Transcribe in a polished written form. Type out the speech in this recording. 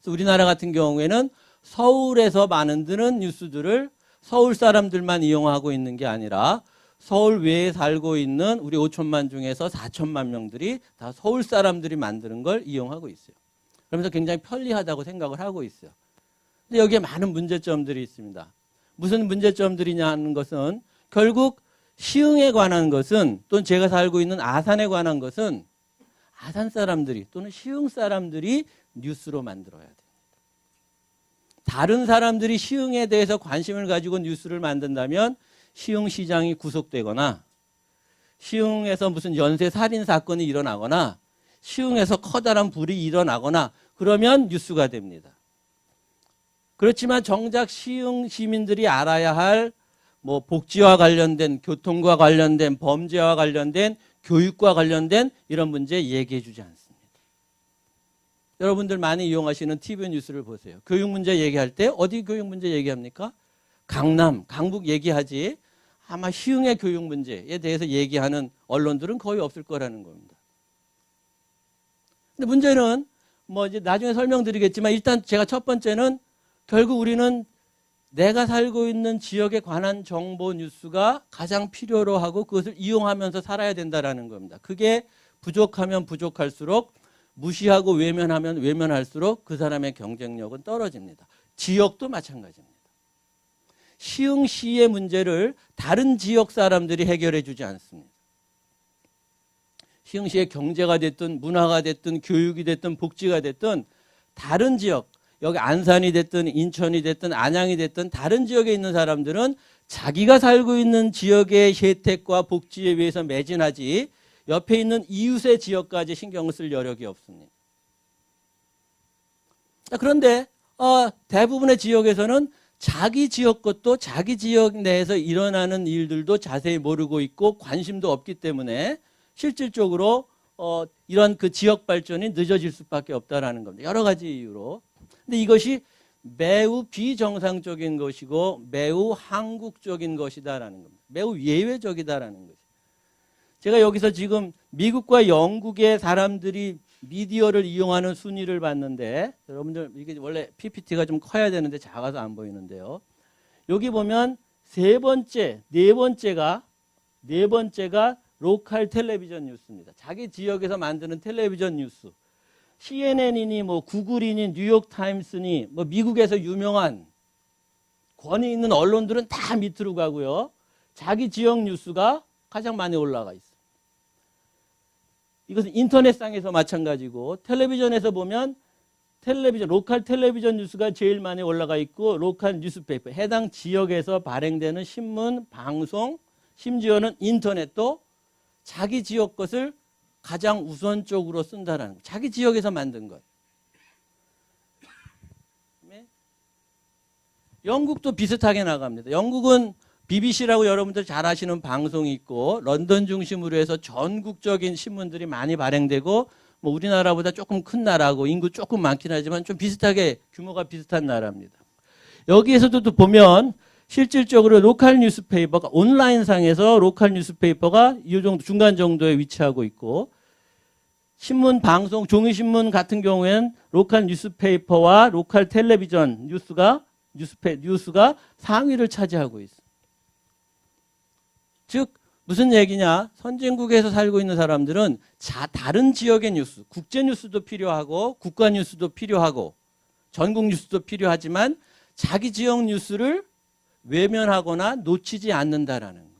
그래서 우리나라 같은 경우에는 서울에서 만드는 뉴스들을 서울 사람들만 이용하고 있는 게 아니라 서울 외에 살고 있는 우리 5천만 중에서 4천만 명들이 다 서울 사람들이 만드는 걸 이용하고 있어요. 그러면서 굉장히 편리하다고 생각을 하고 있어요. 근데 여기에 많은 문제점들이 있습니다. 무슨 문제점들이냐 하는 것은 결국 시흥에 관한 것은 또는 제가 살고 있는 아산에 관한 것은 아산 사람들이 또는 시흥 사람들이 뉴스로 만들어야 됩니다. 다른 사람들이 시흥에 대해서 관심을 가지고 뉴스를 만든다면 시흥시장이 구속되거나 시흥에서 무슨 연쇄 살인 사건이 일어나거나 시흥에서 커다란 불이 일어나거나 그러면 뉴스가 됩니다. 그렇지만 정작 시흥 시민들이 알아야 할 뭐 복지와 관련된 교통과 관련된 범죄와 관련된 교육과 관련된 이런 문제 얘기해 주지 않습니다. 여러분들 많이 이용하시는 TV 뉴스를 보세요. 교육 문제 얘기할 때 어디 교육 문제 얘기합니까? 강남, 강북 얘기하지 아마 시흥의 교육 문제에 대해서 얘기하는 언론들은 거의 없을 거라는 겁니다. 근데 문제는 뭐 이제 나중에 설명드리겠지만 일단 제가 첫 번째는 결국 우리는 내가 살고 있는 지역에 관한 정보 뉴스가 가장 필요로 하고 그것을 이용하면서 살아야 된다는 겁니다. 그게 부족하면 부족할수록 무시하고 외면하면 외면할수록 그 사람의 경쟁력은 떨어집니다. 지역도 마찬가지입니다. 시흥시의 문제를 다른 지역 사람들이 해결해 주지 않습니다. 시흥시의 경제가 됐든 문화가 됐든 교육이 됐든 복지가 됐든 다른 지역 여기 안산이 됐든 인천이 됐든 안양이 됐든 다른 지역에 있는 사람들은 자기가 살고 있는 지역의 혜택과 복지에 위해서 매진하지 옆에 있는 이웃의 지역까지 신경을 쓸 여력이 없습니다. 그런데 대부분의 지역에서는 자기 지역 것도 자기 지역 내에서 일어나는 일들도 자세히 모르고 있고 관심도 없기 때문에 실질적으로 이런 그 지역 발전이 늦어질 수밖에 없다라는 겁니다. 여러 가지 이유로. 근데 이것이 매우 비정상적인 것이고 매우 한국적인 것이다라는 겁니다. 매우 예외적이다라는 것이죠. 제가 여기서 지금 미국과 영국의 사람들이 미디어를 이용하는 순위를 봤는데 여러분들 이게 원래 PPT가 좀 커야 되는데 작아서 안 보이는데요. 여기 보면 네 번째가 로컬 텔레비전 뉴스입니다. 자기 지역에서 만드는 텔레비전 뉴스. CNN이니 뭐 구글이니 뉴욕타임스니 뭐 미국에서 유명한 권위 있는 언론들은 다 밑으로 가고요. 자기 지역 뉴스가 가장 많이 올라가 있어요. 이것은 인터넷상에서 마찬가지고 텔레비전에서 보면 로컬 텔레비전 뉴스가 제일 많이 올라가 있고 로컬 뉴스페이퍼 해당 지역에서 발행되는 신문, 방송, 심지어는 인터넷도 자기 지역 것을 가장 우선적으로 쓴다라는 것. 자기 지역에서 만든 것. 영국도 비슷하게 나갑니다. 영국은 BBC라고 여러분들 잘 아시는 방송이 있고 런던 중심으로 해서 전국적인 신문들이 많이 발행되고 뭐 우리나라보다 조금 큰 나라고 인구 조금 많긴 하지만 좀 비슷하게 규모가 비슷한 나라입니다. 여기에서도 보면 실질적으로 로컬 뉴스페이퍼가 온라인상에서 로컬 뉴스페이퍼가 이 정도 중간 정도에 위치하고 있고 신문, 방송, 종이신문 같은 경우에는 로컬 뉴스페이퍼와 로컬 텔레비전 뉴스가 상위를 차지하고 있습니다. 즉 무슨 얘기냐? 선진국에서 살고 있는 사람들은 다른 지역의 뉴스, 국제 뉴스도 필요하고 국가 뉴스도 필요하고 전국 뉴스도 필요하지만 자기 지역 뉴스를 외면하거나 놓치지 않는다라는 거예요.